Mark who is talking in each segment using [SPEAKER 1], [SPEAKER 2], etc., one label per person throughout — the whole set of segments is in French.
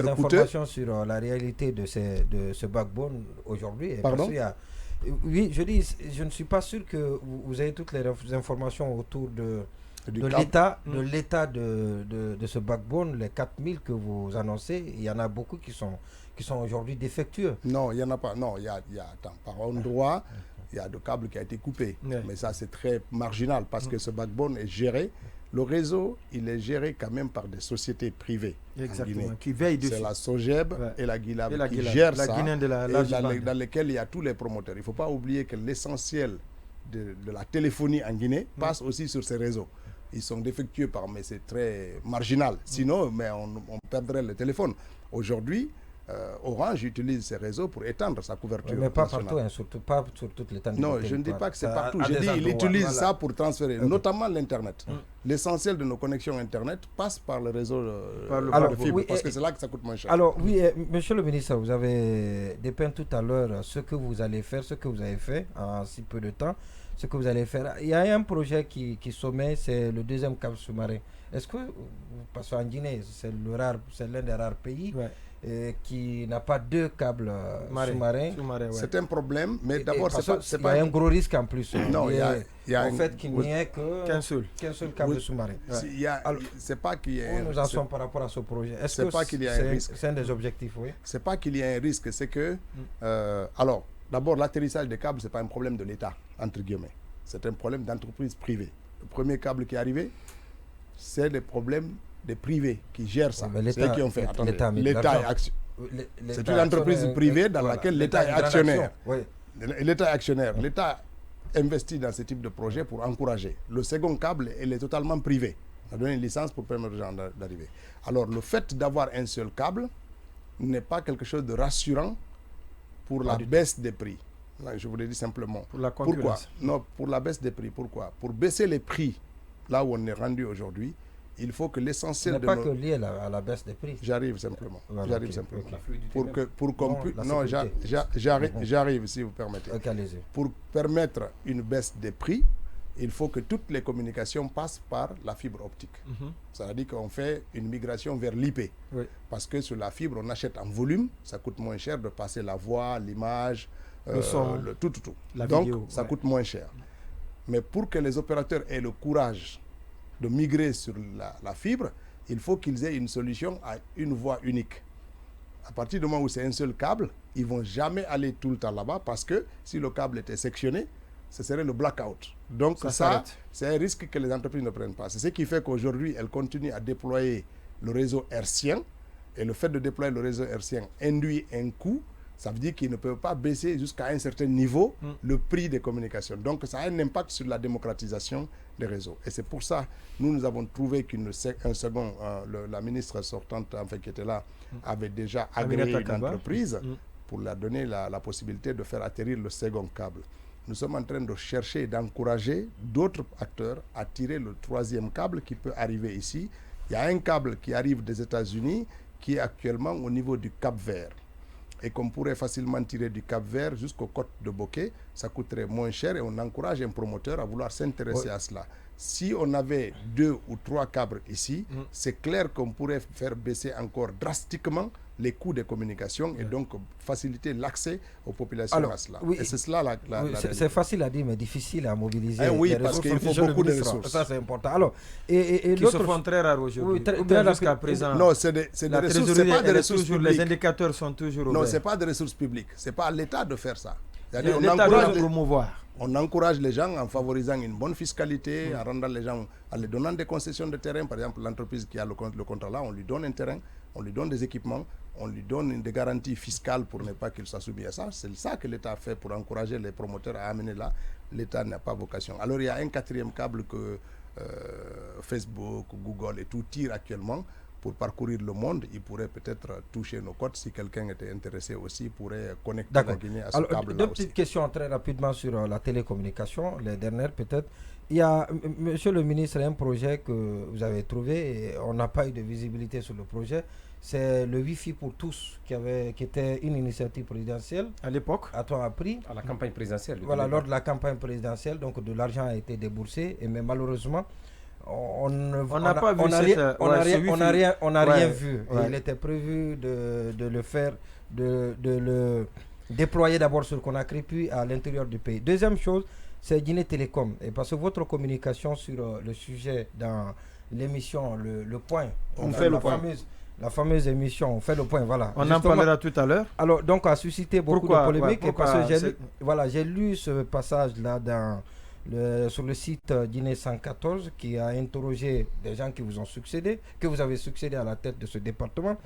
[SPEAKER 1] des informations sur la réalité de ce backbone aujourd'hui?
[SPEAKER 2] Pardon?
[SPEAKER 1] Oui, je dis, je ne suis pas sûr que vous ayez toutes les informations autour de l'état de ce backbone, les 4000 que vous annoncez. Il y en a beaucoup qui sont aujourd'hui défectueux.
[SPEAKER 2] Non, il n'y en a pas. Non, attends, par endroit, il y a de câbles qui a été coupé. Mais ça, c'est très marginal parce que ce backbone est géré. Le réseau, il est géré quand même par des sociétés privées.
[SPEAKER 3] Exactement, qui veillent dessus.
[SPEAKER 2] C'est la SOGEB et la GILAB qui gèrent ça, dans lesquels il y a tous les promoteurs. Il ne faut pas oublier que l'essentiel de la téléphonie en Guinée passe aussi sur ces réseaux. Ils sont défectueux mais c'est très marginal. Sinon, on perdrait le téléphone. Aujourd'hui, Orange utilise ces réseaux pour étendre sa couverture.
[SPEAKER 1] Mais pas partout, hein, surtout pas sur toute l'étendue.
[SPEAKER 2] Non, je ne dis pas que c'est partout. Je dis qu'il utilise ça pour transférer, notamment l'Internet. L'essentiel de nos connexions Internet passe par le réseau de fibre, parce que c'est là que ça coûte moins cher.
[SPEAKER 1] Alors, oui, monsieur le ministre, vous avez dépeint tout à l'heure ce que vous allez faire, ce que vous avez fait en si peu de temps, ce que vous allez faire. Il y a un projet qui sommet, c'est le deuxième câble sous-marin. Est-ce que, parce qu'en Guinée, c'est l'un des rares pays qui n'a pas deux câbles sous-marins.
[SPEAKER 2] C'est un problème, mais d'abord,
[SPEAKER 1] c'est pas un gros risque en plus.
[SPEAKER 2] Non, il y a
[SPEAKER 1] en fait qu'il n'y ait qu'un seul câble sous-marin.
[SPEAKER 2] C'est pas qu'il y ait
[SPEAKER 1] un risque. Nous en sommes par rapport à ce projet. Est-ce que
[SPEAKER 2] pas qu'il y a un risque.
[SPEAKER 1] C'est un des objectifs, oui.
[SPEAKER 2] C'est pas qu'il y ait un risque, c'est que alors, d'abord, l'atterrissage des câbles, c'est pas un problème de l'État, entre guillemets. C'est un problème d'entreprise privée. Le premier câble qui est arrivé, c'est des problèmes des privés qui gèrent ça. C'est eux qui ont fait. L'État est actionnaire. C'est une entreprise privée dans laquelle l'État est actionnaire. L'État est actionnaire. L'État investit dans ce type de projet pour encourager. Le second câble, il est totalement privé. On a donné une licence pour permettre aux gens d'arriver. Alors, le fait d'avoir un seul câble n'est pas quelque chose de rassurant pour la baisse des prix. Là, je vous l'ai dit simplement.
[SPEAKER 3] Pour la concurrence.
[SPEAKER 2] Pourquoi? Non, pour la baisse des prix. Pourquoi? Pour baisser les prix, là où on est rendu aujourd'hui, il faut que l'essentiel de
[SPEAKER 1] pas que lié à la baisse des prix.
[SPEAKER 2] J'arrive simplement.
[SPEAKER 1] Voilà,
[SPEAKER 2] J'arrive si vous permettez. Pour permettre une baisse des prix, il faut que toutes les communications passent par la fibre optique. Ça veut dire qu'on fait une migration vers l'IP. Parce que sur la fibre, on achète en volume, ça coûte moins cher de passer la voix, l'image,
[SPEAKER 3] le son,
[SPEAKER 2] tout. Donc, ça coûte moins cher. Mais pour que les opérateurs aient le courage de migrer sur la fibre, il faut qu'ils aient une solution à une voie unique. À partir du moment où c'est un seul câble, ils ne vont jamais aller tout le temps là-bas parce que si le câble était sectionné, ce serait le blackout. Donc ça c'est un risque que les entreprises ne prennent pas. C'est ce qui fait qu'aujourd'hui, elles continuent à déployer le réseau hertzien. Et le fait de déployer le réseau hertzien induit un coût. Ça veut dire qu'ils ne peuvent pas baisser jusqu'à un certain niveau le prix des communications. Donc, ça a un impact sur la démocratisation des réseaux. Et c'est pour ça, nous avons trouvé la ministre sortante, enfin, qui était là, avait déjà agréé une entreprise pour leur donner la possibilité de faire atterrir le second câble. Nous sommes en train de chercher et d'encourager d'autres acteurs à tirer le troisième câble qui peut arriver ici. Il y a un câble qui arrive des États-Unis qui est actuellement au niveau du Cap-Vert. Et qu'on pourrait facilement tirer du Cap-Vert jusqu'aux côtes de Bokeh, ça coûterait moins cher et on encourage un promoteur à vouloir s'intéresser à cela. Si on avait 2 ou 3 câbles ici, c'est clair qu'on pourrait faire baisser encore drastiquement les coûts des communications et donc faciliter l'accès aux populations à cela. Et c'est cela
[SPEAKER 1] c'est facile à dire, mais difficile à mobiliser.
[SPEAKER 2] Oui, parce qu'il faut beaucoup de ressources.
[SPEAKER 1] Ça, c'est important. Alors, et
[SPEAKER 3] qui se font très rares aujourd'hui. Jusqu'à présent,
[SPEAKER 2] non, c'est des ressources, c'est pas des ressources publiques.
[SPEAKER 3] Les indicateurs sont toujours ouverts.
[SPEAKER 2] Non, c'est pas des ressources publiques. C'est pas à l'État de faire ça.
[SPEAKER 3] L'État doit promouvoir.
[SPEAKER 2] On encourage les gens en favorisant une bonne fiscalité, en rendant les gens, en les donnant des concessions de terrain. Par exemple, l'entreprise qui a le contrat là, on lui donne un terrain, on lui donne des équipements, on lui donne des garanties fiscales pour ne pas qu'il soit soumis à ça. C'est ça que l'État fait pour encourager les promoteurs à amener là. L'État n'a pas vocation. Alors il y a un quatrième câble que Facebook, Google et tout tirent actuellement pour parcourir le monde. Il pourrait peut-être toucher nos côtes. Si quelqu'un était intéressé aussi, il pourrait connecter la Guinée à ce câble-là.
[SPEAKER 1] Deux petites questions très rapidement sur la télécommunication, les dernières peut-être. Il y a, monsieur le ministre, un projet que vous avez trouvé et on n'a pas eu de visibilité sur le projet. C'est le Wi-Fi pour tous qui était une initiative présidentielle.
[SPEAKER 3] À l'époque,
[SPEAKER 1] a-t-on appris?
[SPEAKER 4] À la campagne présidentielle.
[SPEAKER 1] Voilà, lors de la campagne présidentielle, donc de l'argent a été déboursé, mais malheureusement, on
[SPEAKER 3] n'a pas vu
[SPEAKER 1] on n'a rien vu. Ouais. Il était prévu de le faire, de le déployer d'abord sur Conakry, puis à l'intérieur du pays. Deuxième chose, c'est Guinée Télécom. Et parce que votre communication sur le sujet dans l'émission Le Point,
[SPEAKER 2] on fait le point.
[SPEAKER 1] La fameuse émission, on fait le point, voilà.
[SPEAKER 3] On en parlera tout à l'heure.
[SPEAKER 1] Alors, donc, a suscité beaucoup de polémiques. Parce que j'ai lu ce passage-là sur le site Guinée 114 qui a interrogé des gens qui vous ont succédé, que vous avez succédé à la tête de ce département,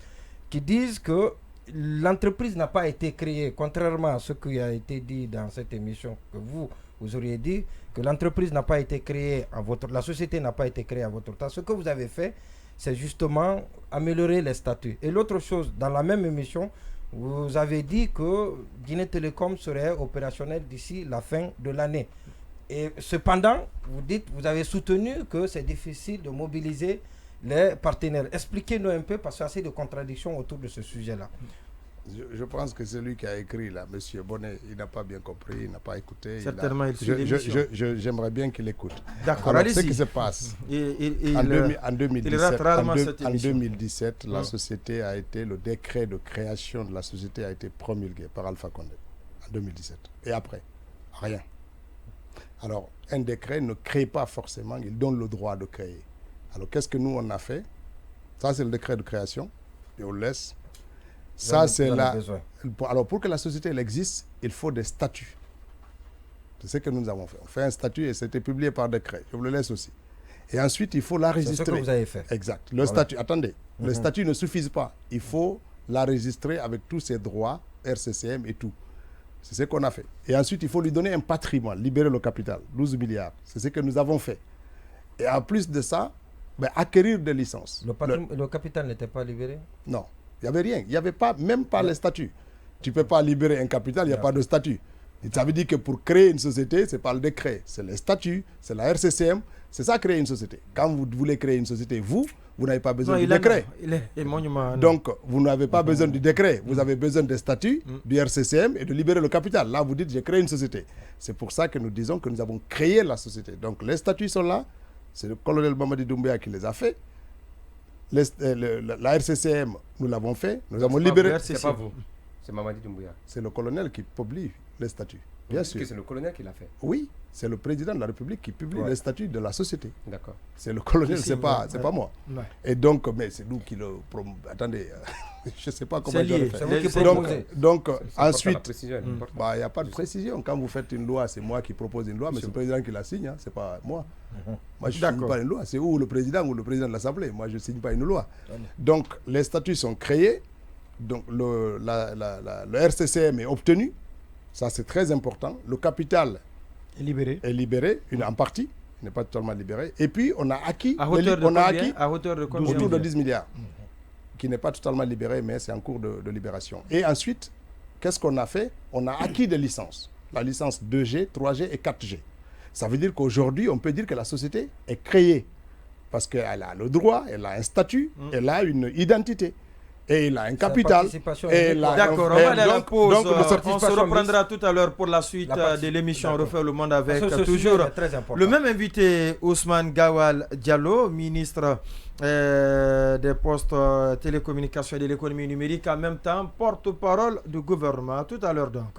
[SPEAKER 1] qui disent que l'entreprise n'a pas été créée, contrairement à ce qui a été dit dans cette émission, que vous auriez dit, que l'entreprise n'a pas été créée la société n'a pas été créée à votre temps. Ce que vous avez fait, c'est justement améliorer les statuts. Et l'autre chose, dans la même émission, vous avez dit que Guinée Télécom serait opérationnel d'ici la fin de l'année. Et cependant, vous avez soutenu que c'est difficile de mobiliser les partenaires. Expliquez-nous un peu, parce qu'il y a assez de contradictions autour de ce sujet-là.
[SPEAKER 2] Je pense que celui qui a écrit là, M. Bonnet, il n'a pas bien compris, il n'a pas écouté.
[SPEAKER 3] Certainement, il suit l'émission.
[SPEAKER 2] J'aimerais bien qu'il écoute.
[SPEAKER 3] D'accord,
[SPEAKER 2] alors, ce qui se passe, en 2017, la société a été, le décret de création de la société a été promulgué par Alpha Condé, en 2017. Et après, rien. Alors, un décret ne crée pas forcément, il donne le droit de créer. Alors, qu'est-ce que nous, on a fait? Ça, c'est le décret de création, et on laisse. Ça, c'est là. Alors, pour que la société elle existe, il faut des statuts. C'est ce que nous avons fait. On fait un statut et c'était publié par décret. Je vous le laisse aussi. Et ensuite, il faut l'enregistrer.
[SPEAKER 1] C'est ce que vous avez fait.
[SPEAKER 2] Exact. Le statut, attendez, le statut ne suffit pas. Il faut l'enregistrer avec tous ses droits, RCCM et tout. C'est ce qu'on a fait. Et ensuite, il faut lui donner un patrimoine, libérer le capital, 12 milliards. C'est ce que nous avons fait. Et en plus de ça, acquérir des licences.
[SPEAKER 1] Le capital n'était pas libéré?
[SPEAKER 2] Non. Il n'y avait rien. Il n'y avait pas, même pas les statuts. Tu ne peux pas libérer un capital, il n'y a pas de statut. Et ça veut dire que pour créer une société, ce n'est pas le décret. C'est les statuts, c'est la RCCM. C'est ça, créer une société. Quand vous voulez créer une société, vous n'avez pas besoin du décret. Donc, vous n'avez pas besoin du décret. Vous avez besoin des statuts, du RCCM et de libérer le capital. Là, vous dites, j'ai créé une société. C'est pour ça que nous disons que nous avons créé la société. Donc, les statuts sont là. C'est le colonel Mamadi Doumbouya qui les a fait. La RCCM, nous l'avons fait. Nous avons libéré.
[SPEAKER 4] C'est pas vous. C'est Mamadi Doumbouya.
[SPEAKER 2] C'est le colonel qui publie les statuts. Bien sûr.
[SPEAKER 4] C'est le colonel qui l'a fait.
[SPEAKER 2] Oui, c'est le président de la République qui publie les statuts de la société.
[SPEAKER 4] D'accord.
[SPEAKER 2] C'est le colonel, c'est pas moi. Ouais. Et donc, mais c'est nous qui le... Attendez, je ne sais pas comment je le fais. Donc ensuite, il n'y a pas de précision. Quand vous faites une loi, c'est moi qui propose une loi, mais c'est le président qui la signe, ce n'est pas moi. Moi, je ne signe pas une loi. C'est ou le président de l'Assemblée. Moi, je ne signe pas une loi. Donc, les statuts sont créés. Donc, le RCCM est obtenu. Ça, c'est très important. Le capital est libéré en partie. Il n'est pas totalement libéré. Et puis, on a acquis...
[SPEAKER 3] À hauteur de combien?
[SPEAKER 2] Autour de 10 milliards. Qui n'est pas totalement libéré, mais c'est en cours de libération. Et ensuite, qu'est-ce qu'on a fait? On a acquis des licences. La licence 2G, 3G et 4G. Ça veut dire qu'aujourd'hui, on peut dire que la société est créée. Parce qu'elle a le droit, elle a un statut, elle a une identité. Et il a un capital.
[SPEAKER 3] D'accord, on va aller à la pause. On se reprendra tout à l'heure pour la suite de l'émission Refaire le monde avec toujours le même invité, Ousmane Gawal Diallo, ministre des postes télécommunications et de l'économie numérique, en même temps porte-parole du gouvernement. Tout à l'heure donc.